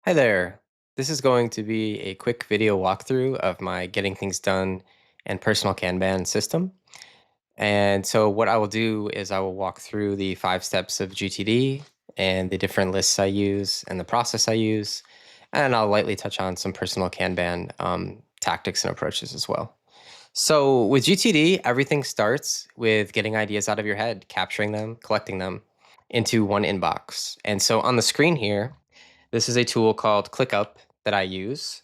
Hi there. This is going to be a quick video walkthrough of my Getting Things Done and Personal Kanban system. And so what I will do is I will walk through the 5 steps of GTD and the different lists I use and the process I use. And I'll lightly touch on some personal Kanban tactics and approaches as well. So with GTD, everything starts with getting ideas out of your head, capturing them, collecting them into one inbox. And so on the screen here, this is a tool called Clickup that I use.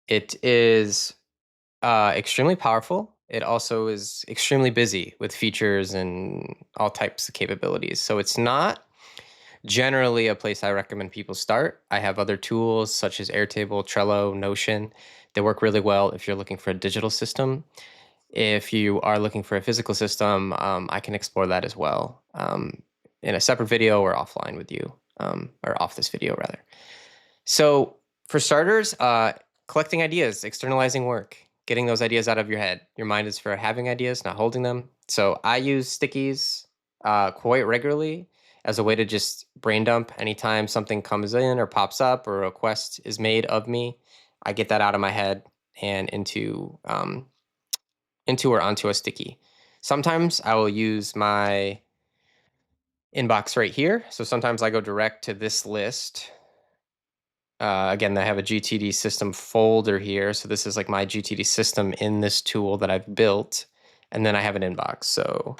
It is extremely powerful. It also is extremely busy with features and all types of capabilities. So it's not generally a place I recommend people start. I have other tools such as Airtable, Trello, Notion that work really well if you're looking for a digital system. If you are looking for a physical system, I can explore that as well in a separate video or offline with you, or off this video rather. So for starters, collecting ideas, externalizing work, getting those ideas out of your head. Your mind is for having ideas, not holding them. So I use stickies quite regularly as a way to just brain dump anytime something comes in or pops up or a request is made of me. I get that out of my head and into or onto a sticky. Sometimes I will use my inbox right here. So sometimes I go direct to this list. Again, I have a GTD system folder here. So this is like my GTD system in this tool that I've built. And then I have an inbox. So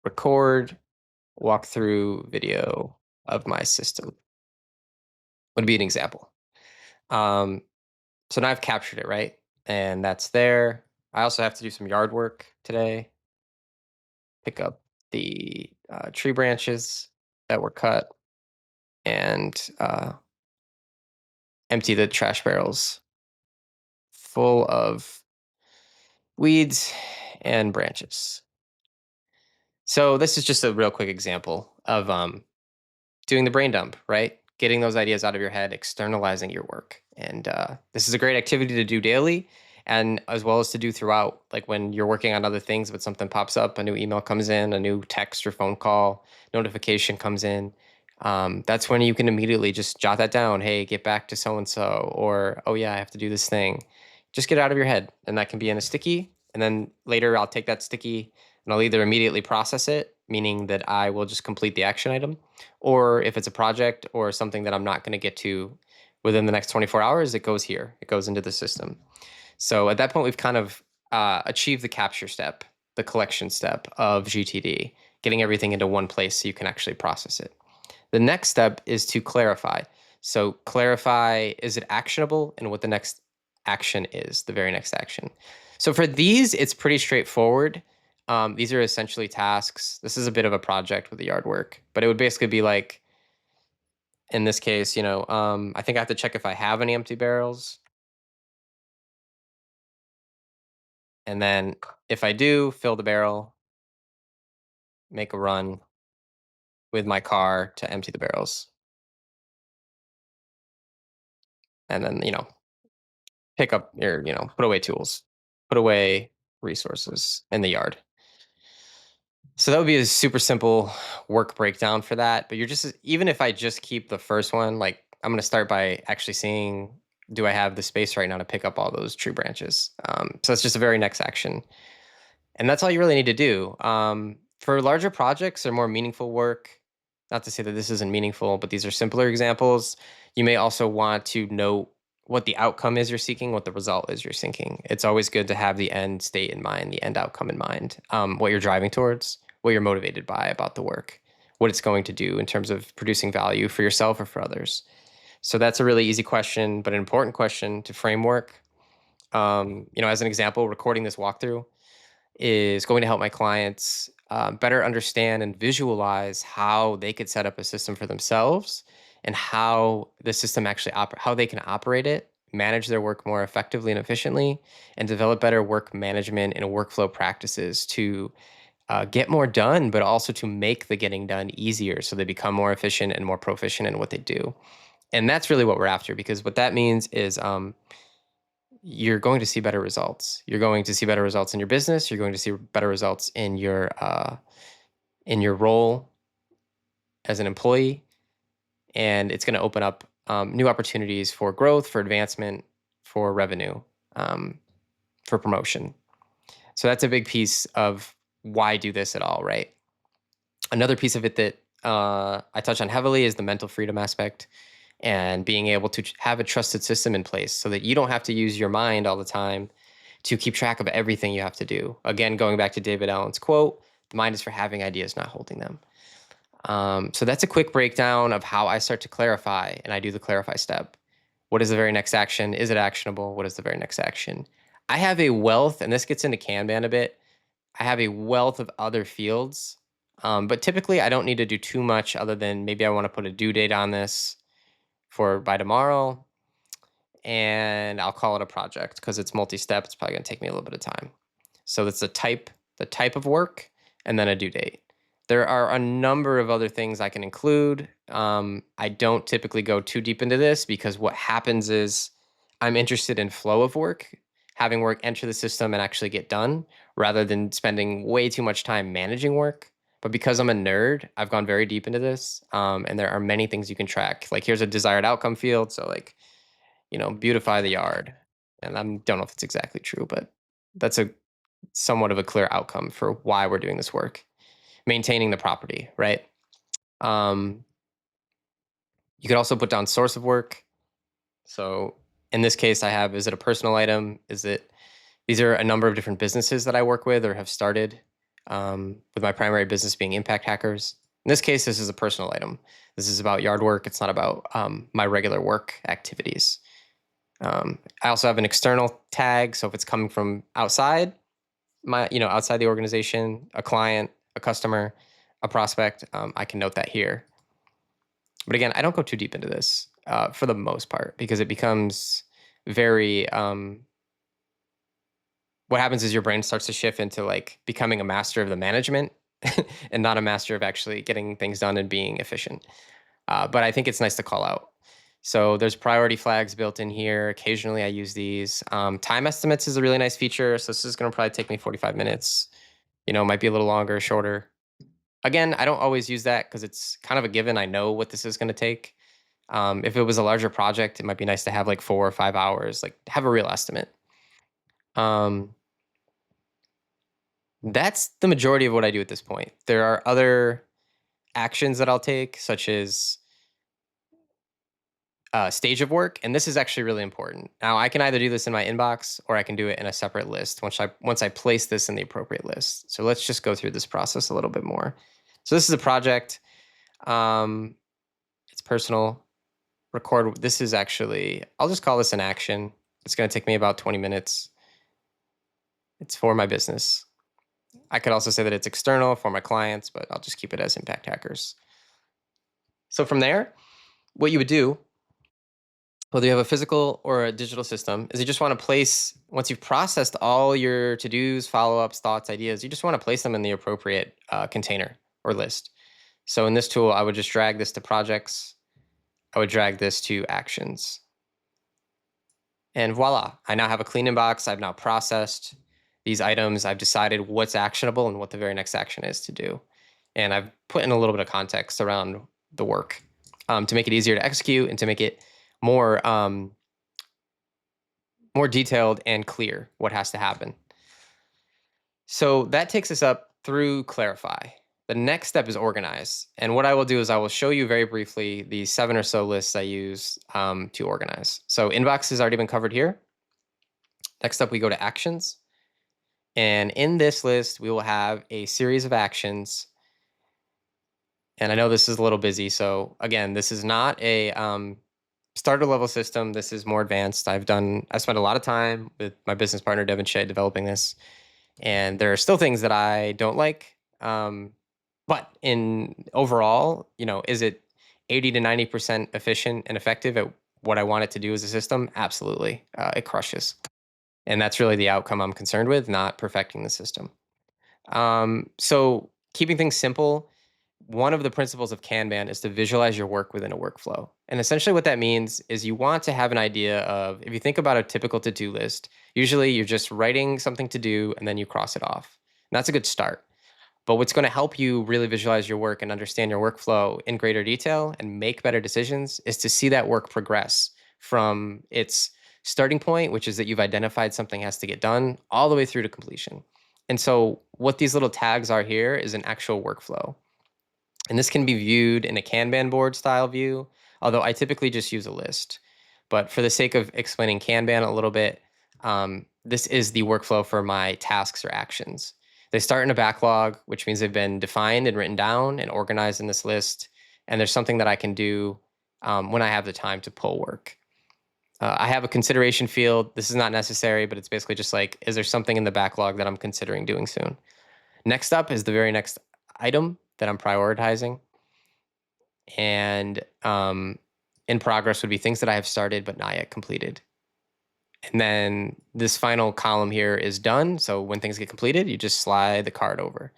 record walkthrough video of my system would be an example. So now I've captured it, right? And that's there. I also have to do some yard work today. Pick up the tree branches that were cut and empty the trash barrels full of weeds and branches. So this is just a real quick example of doing the brain dump, right? Getting those ideas out of your head, externalizing your work. And this is a great activity to do daily and as well as to do throughout. Like when you're working on other things, but something pops up, a new email comes in, a new text or phone call, notification comes in. That's when you can immediately just jot that down. Hey, get back to so-and-so, or, oh yeah, I have to do this thing. Just get it out of your head. And that can be in a sticky. And then later I'll take that sticky and I'll either immediately process it, meaning that I will just complete the action item, or if it's a project or something that I'm not going to get to within the next 24 hours, it goes here. It goes into the system. So at that point, we've kind of achieved the capture step, the collection step of GTD, getting everything into one place so you can actually process it. The next step is to clarify. So clarify, is it actionable, and what the next action is, the very next action. So for these, it's pretty straightforward. These are essentially tasks. This is a bit of a project with the yard work, but it would basically be like, in this case, I think I have to check if I have any empty barrels. And then if I do, fill the barrel, make a run with my car to empty the barrels. And then, pick up your, put away tools, put away resources in the yard. So that would be a super simple work breakdown for that. But even if I just keep the first one, like I'm going to start by actually seeing, do I have the space right now to pick up all those tree branches? So it's just a very next action. And that's all you really need to do. For larger projects or more meaningful work, not to say that this isn't meaningful, but these are simpler examples, you may also want to note what the outcome is you're seeking, what the result is you're seeking. It's always good to have the end state in mind, the end outcome in mind, what you're driving towards, what you're motivated by about the work, what it's going to do in terms of producing value for yourself or for others. So that's a really easy question, but an important question to framework. As an example, recording this walkthrough is going to help my clients better understand and visualize how they could set up a system for themselves and how the system actually how they can operate it, manage their work more effectively and efficiently, and develop better work management and workflow practices to get more done, but also to make the getting done easier so they become more efficient and more proficient in what they do. And that's really what we're after, because what that means is you're going to see better results. You're going to see better results in your business. You're going to see better results in your role as an employee. and it's going to open up new opportunities for growth, for advancement, for revenue, um, for promotion. So that's a big piece of why do this at all, right? Another piece of it that I touch on heavily is the mental freedom aspect and being able to have a trusted system in place so that you don't have to use your mind all the time to keep track of everything you have to do. Again, going back to David Allen's quote, the mind is for having ideas, not holding them. So that's a quick breakdown of how I start to clarify, and I do the clarify step. What is the very next action? Is it actionable? What is the very next action? I have a wealth, and this gets into Kanban a bit. I have a wealth of other fields, but typically I don't need to do too much other than maybe I want to put a due date on this for by tomorrow, and I'll call it a project because it's multi-step. It's probably going to take me a little bit of time. So that's the type of work, and then a due date. There are a number of other things I can include. I don't typically go too deep into this because what happens is I'm interested in flow of work, having work enter the system and actually get done, rather than spending way too much time managing work. But because I'm a nerd, I've gone very deep into this, and there are many things you can track. Like here's a desired outcome field. So like, beautify the yard. And I don't know if it's exactly true, but that's a somewhat of a clear outcome for why we're doing this work. Maintaining the property, right? Um, you could also put down source of work. So in this case, I have, is it a personal item? These are a number of different businesses that I work with or have started, with my primary business being Impact Hackers. In this case, this is a personal item. This is about yard work. It's not about my regular work activities. I also have an external tag. So if it's coming from outside outside the organization, a client, a customer, a prospect, I can note that here. But again, I don't go too deep into this for the most part because it becomes very. What happens is your brain starts to shift into like becoming a master of the management and not a master of actually getting things done and being efficient. But I think it's nice to call out. So there's priority flags built in here. Occasionally I use these. Time estimates is a really nice feature. So this is going to probably take me 45 minutes. Might be a little longer, shorter. Again, I don't always use that because it's kind of a given. I know what this is going to take. If it was a larger project, it might be nice to have like 4 or 5 hours, like have a real estimate. Um, that's the majority of what I do at this point. There are other actions that I'll take, such as stage of work, and this is actually really important. Now, I can either do this in my inbox or I can do it in a separate list once I place this in the appropriate list. So let's just go through this process a little bit more. So this is a project. It's personal. Record. This is actually, I'll just call this an action. It's going to take me about 20 minutes. It's for my business. I could also say that it's external for my clients, but I'll just keep it as Impact Hackers. So from there, what you would do, whether you have a physical or a digital system, is you just want to place, once you've processed all your to-dos, follow-ups, thoughts, ideas, you just want to place them in the appropriate container or list. So in this tool, I would just drag this to projects. I would drag this to actions. And voila, I now have a clean inbox. I've now processed these items. I've decided what's actionable and what the very next action is to do. And I've put in a little bit of context around the work to make it easier to execute and to make it more more detailed and clear what has to happen. So that takes us up through clarify. The next step is organize. And what I will do is I will show you very briefly the 7 or so lists I use to organize. So inbox has already been covered here. Next up, we go to actions. And in this list, we will have a series of actions. And I know this is a little busy. So again, this is not a starter level system. This is more advanced. I spent a lot of time with my business partner, Devin Shea, developing this. And there are still things that I don't like. But in overall, is it 80 to 90% efficient and effective at what I want it to do as a system? Absolutely. It crushes. And that's really the outcome I'm concerned with, not perfecting the system. So keeping things simple, one of the principles of Kanban is to visualize your work within a workflow. And essentially what that means is you want to have an idea of, if you think about a typical to-do list, usually you're just writing something to do and then you cross it off. And that's a good start. But what's going to help you really visualize your work and understand your workflow in greater detail and make better decisions is to see that work progress from its starting point, which is that you've identified something has to get done, all the way through to completion. And so, what these little tags are here is an actual workflow. And this can be viewed in a Kanban board style view, although I typically just use a list. But for the sake of explaining Kanban a little bit, this is the workflow for my tasks or actions. They start in a backlog, which means they've been defined and written down and organized in this list. And there's something that I can do when I have the time to pull work. I have a consideration field. This is not necessary, but it's basically just like, is there something in the backlog that I'm considering doing soon? Next up is the very next item that I'm prioritizing. And in progress would be things that I have started but not yet completed. And then this final column here is done. So when things get completed, you just slide the card over.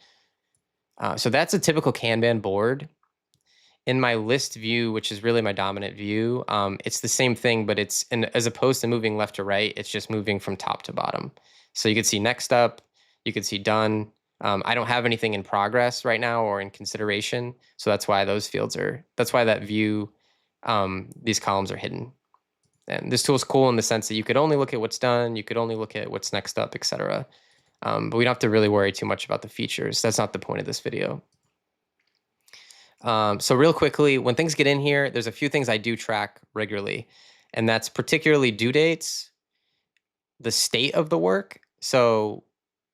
So that's a typical Kanban board. In my list view, which is really my dominant view, it's the same thing, but as opposed to moving left to right, it's just moving from top to bottom. So you could see next up, you could see done. I don't have anything in progress right now or in consideration. So that's why that's why that view, these columns are hidden. And this tool is cool in the sense that you could only look at what's done, you could only look at what's next up, etc. But we don't have to really worry too much about the features. That's not the point of this video. So real quickly, when things get in here, there's a few things I do track regularly, and that's particularly due dates, the state of the work. So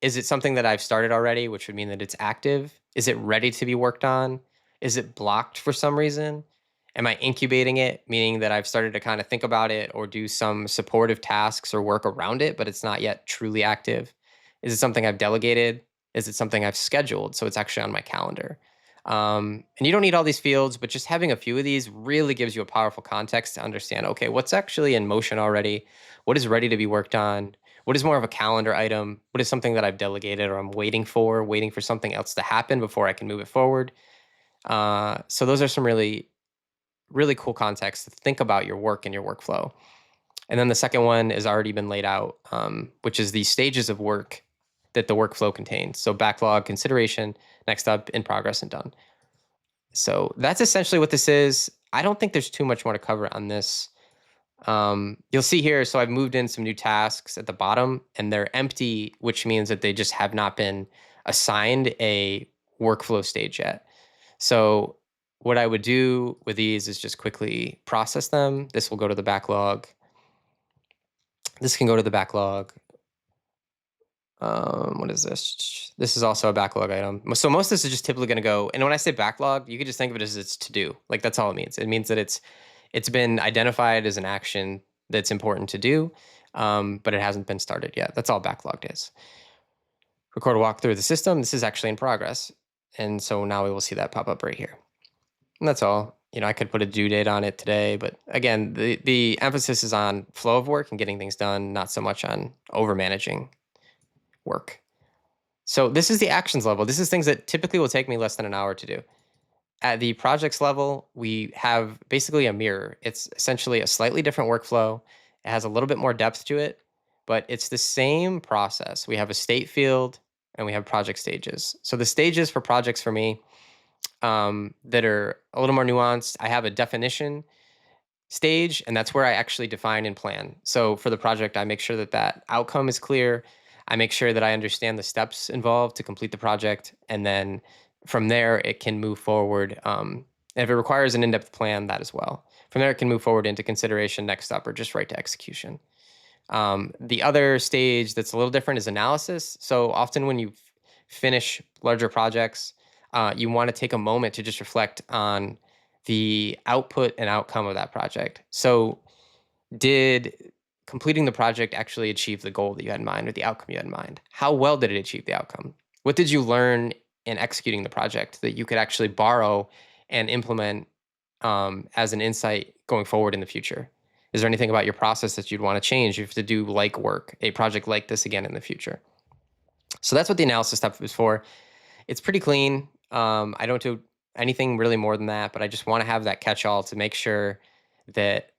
is it something that I've started already, which would mean that it's active? Is it ready to be worked on? Is it blocked for some reason? Am I incubating it, meaning that I've started to kind of think about it or do some supportive tasks or work around it, but it's not yet truly active? Is it something I've delegated? Is it something I've scheduled so it's actually on my calendar? And you don't need all these fields, but just having a few of these really gives you a powerful context to understand, okay, what's actually in motion already? What is ready to be worked on? What is more of a calendar item? What is something that I've delegated or I'm waiting for something else to happen before I can move it forward? So those are some really, really cool context to think about your work and your workflow. And then the second one has already been laid out, which is the stages of work that the workflow contains. So backlog, consideration, next up, in progress, and done. So that's essentially what this is. I don't think there's too much more to cover on this. You'll see here, so I've moved in some new tasks at the bottom, and they're empty, which means that they just have not been assigned a workflow stage yet. So what I would do with these is just quickly process them. This will go to the backlog. This can go to the backlog. What is this? This is also a backlog item. So most of this is just typically going to go, and when I say backlog, you could just think of it as it's to do. Like that's all it means. It means that it's been identified as an action that's important to do, but it hasn't been started yet. That's all backlogged is. Record a walkthrough of the system. This is actually in progress. And so now we will see that pop up right here. And that's all. I could put a due date on it today, but again, the emphasis is on flow of work and getting things done, not so much on over managing work. So this is the actions level. This is things that typically will take me less than an hour to do. At the projects level, we have basically a mirror. It's essentially a slightly different workflow. It has a little bit more depth to it, but it's the same process. We have a state field and we have project stages. So the stages for projects for me that are a little more nuanced, I have a definition stage, and that's where I actually define and plan. So for the project, I make sure that that outcome is clear. I make sure that I understand the steps involved to complete the project, and then from there it can move forward. And if it requires an in-depth plan, that as well. From there, it can move forward into consideration, next up, or just right to execution. The other stage that's a little different is analysis. So often when you finish larger projects, you want to take a moment to just reflect on the output and outcome of that project. So did completing the project actually achieve the goal that you had in mind or the outcome you had in mind? How well did it achieve the outcome? What did you learn in executing the project that you could actually borrow and implement as an insight going forward in the future? Is there anything about your process that you'd want to change if to do like work, a project like this again in the future? So that's what the analysis step is for. It's pretty clean. I don't do anything really more than that, but I just want to have that catch-all to make sure that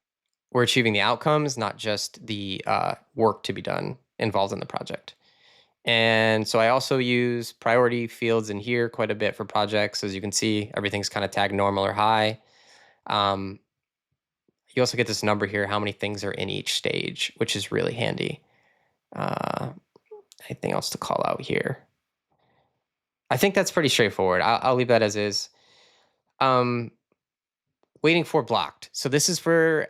we're achieving the outcomes, not just the work to be done involved in the project. And so I also use priority fields in here quite a bit for projects. As you can see, everything's kind of tagged normal or high. Um, you also get this number here, how many things are in each stage, which is really handy. Uh, Anything else to call out here? I think that's pretty straightforward. I'll leave that as is. Um, Waiting for blocked. So this is for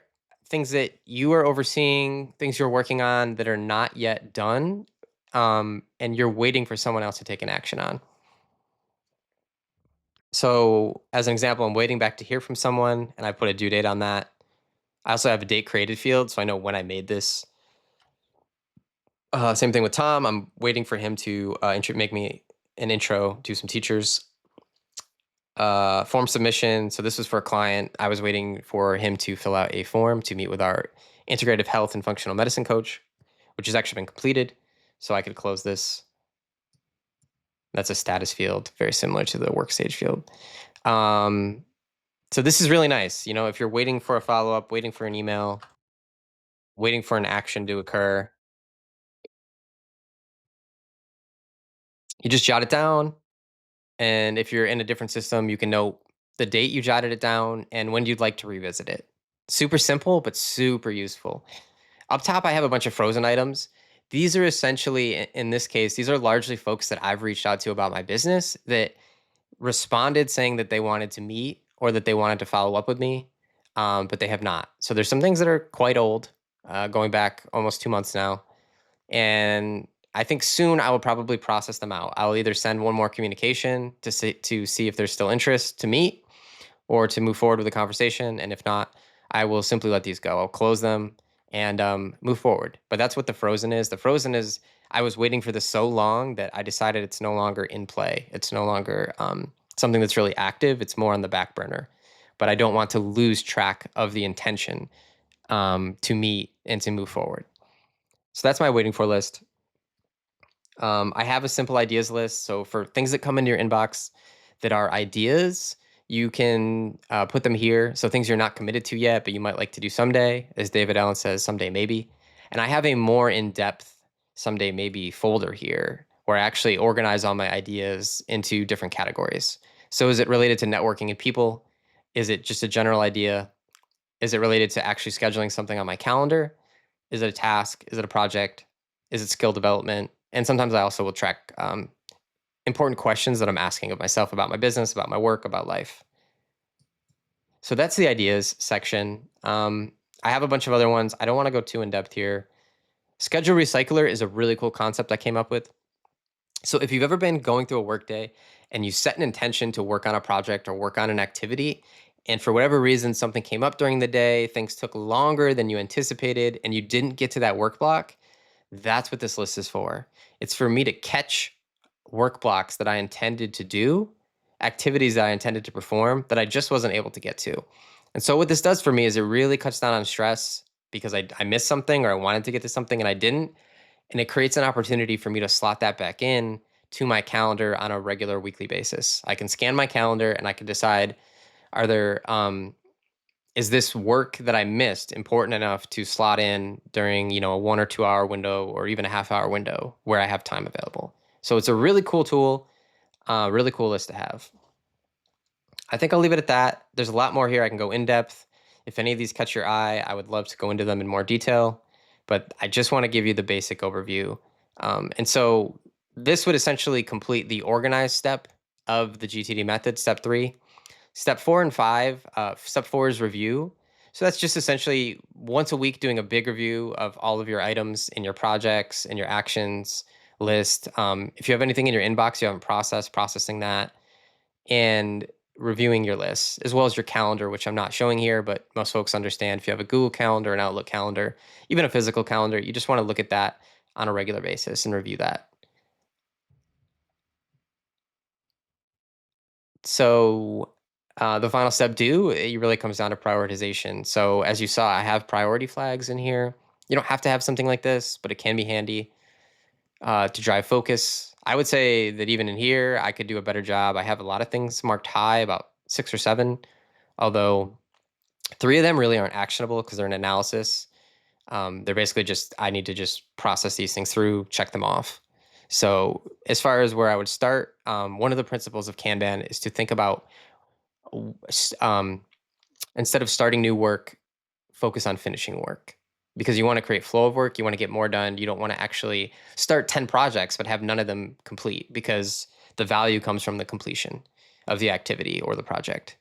things that you are overseeing, things you're working on that are not yet done, and you're waiting for someone else to take an action on. So as an example, I'm waiting back to hear from someone, and I put a due date on that. I also have a date created field, so I know when I made this. Same thing with Tom. I'm waiting for him to make me an intro to some teachers. Form submission. So this was for a client. I was waiting for him to fill out a form to meet with our integrative health and functional medicine coach, which has actually been completed. So I could close this. That's a status field, very similar to the work stage field. So this is really nice. You know, if you're waiting for a follow-up, waiting for an email, waiting for an action to occur, you just jot it down. And if you're in a different system, you can note the date you jotted it down and when you'd like to revisit it. Super simple, but super useful. Up top, I have a bunch of frozen items. These are essentially, in this case, these are largely folks that I've reached out to about my business that responded saying that they wanted to meet or that they wanted to follow up with me, but they have not. So there's some things that are quite old, going back almost 2 months now. And I think soon I will probably process them out. I'll either send one more communication to see if there's still interest to meet or to move forward with the conversation. And if not, I will simply let these go. I'll close them and move forward. But that's what the frozen is. The frozen is I was waiting for this so long that I decided it's no longer in play. It's no longer something that's really active. It's more on the back burner. But I don't want to lose track of the intention to meet and to move forward. So that's my waiting for list. I have a simple ideas list. So for things that come into your inbox that are ideas, you can put them here. So things you're not committed to yet, but you might like to do someday, as David Allen says, someday maybe. And I have a more in-depth someday maybe folder here where I actually organize all my ideas into different categories. So is it related to networking and people? Is it just a general idea? Is it related to actually scheduling something on my calendar? Is it a task? Is it a project? Is it skill development? And sometimes I also will track important questions that I'm asking of myself about my business, about my work, about life. So that's the ideas section. I have a bunch of other ones. I don't want to go too in depth here. Schedule recycler is a really cool concept I came up with. So if you've ever been going through a workday and you set an intention to work on a project or work on an activity, and for whatever reason something came up during the day, things took longer than you anticipated, and you didn't get to that work block, that's what this list is for. It's for me to catch work blocks that I intended to do, activities that I intended to perform that I just wasn't able to get to. And so what this does for me is it really cuts down on stress because I missed something or I wanted to get to something and I didn't. And it creates an opportunity for me to slot that back in to my calendar on a regular weekly basis. I can scan my calendar and I can decide, are there is this work that I missed important enough to slot in during, a 1 or 2 hour window or even a half-hour window where I have time available. So it's a really cool tool, really cool list to have. I think I'll leave it at that. There's a lot more here. I can go in depth. If any of these catch your eye, I would love to go into them in more detail, but I just want to give you the basic overview. And so this would essentially complete the organized step of the GTD method, step 3. Step 4 and 5, step 4 is review. So that's just essentially once a week doing a big review of all of your items in your projects and your actions list. If you have anything in your inbox you haven't processed, processing that and reviewing your lists as well as your calendar, which I'm not showing here, but most folks understand if you have a Google Calendar, an Outlook calendar, even a physical calendar, you just want to look at that on a regular basis and review that. So the final step due, it really comes down to prioritization. So as you saw, I have priority flags in here. You don't have to have something like this, but it can be handy to drive focus. I would say that even in here, I could do a better job. I have a lot of things marked high, about 6 or 7, although 3 of them really aren't actionable because they're an analysis. They're basically just, I need to just process these things through, check them off. So as far as where I would start, one of the principles of Kanban is to think about um, instead of starting new work, focus on finishing work because you want to create flow of work. You want to get more done. You don't want to actually start 10 projects, but have none of them complete because the value comes from the completion of the activity or the project.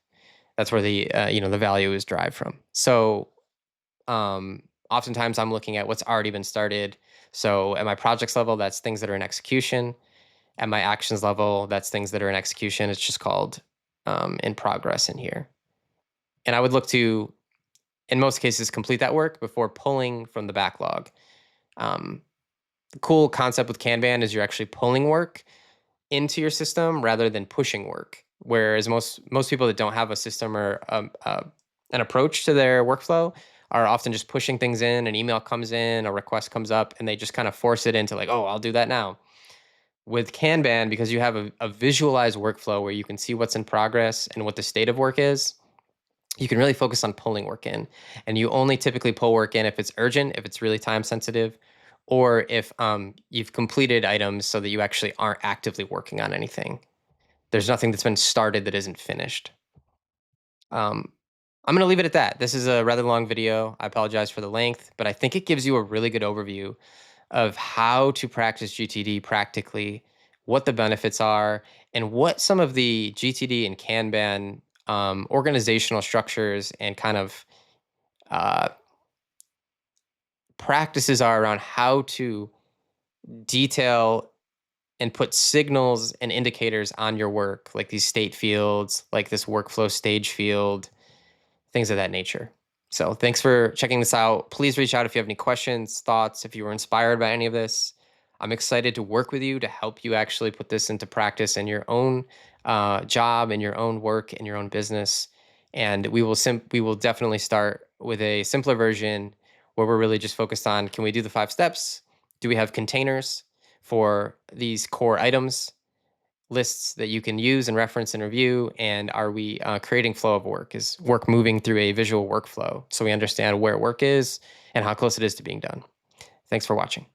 That's where the value is derived from. So oftentimes I'm looking at what's already been started. So at my projects level, that's things that are in execution. At my actions level, that's things that are in execution. It's just called in progress in here. And I would look to, in most cases, complete that work before pulling from the backlog. Um, the cool concept with Kanban is you're actually pulling work into your system rather than pushing work. Whereas most people that don't have a system or an approach to their workflow are often just pushing things in. An email comes in, a request comes up, and they just kind of force it into like, oh, I'll do that now. With Kanban, because you have a visualized workflow where you can see what's in progress and what the state of work is, you can really focus on pulling work in. And you only typically pull work in if it's urgent, if it's really time sensitive, or if you've completed items so that you actually aren't actively working on anything. There's nothing that's been started that isn't finished. Um, I'm going to leave it at that. This is a rather long video. I apologize for the length, but I think it gives you a really good overview of how to practice GTD practically, what the benefits are, and what some of the GTD and Kanban organizational structures and kind of uh, practices are around how to detail and put signals and indicators on your work, like these state fields, like this workflow stage field, things of that nature. So thanks for checking this out. Please reach out if you have any questions, thoughts, if you were inspired by any of this. I'm excited to work with you to help you actually put this into practice in your own job, in your own work, in your own business. And we will definitely start with a simpler version where we're really just focused on, can we do the 5 steps? Do we have containers for these core items? Lists that you can use and reference and review? And are we creating flow of work? Is work moving through a visual workflow so we understand where work is and how close it is to being done? Thanks for watching.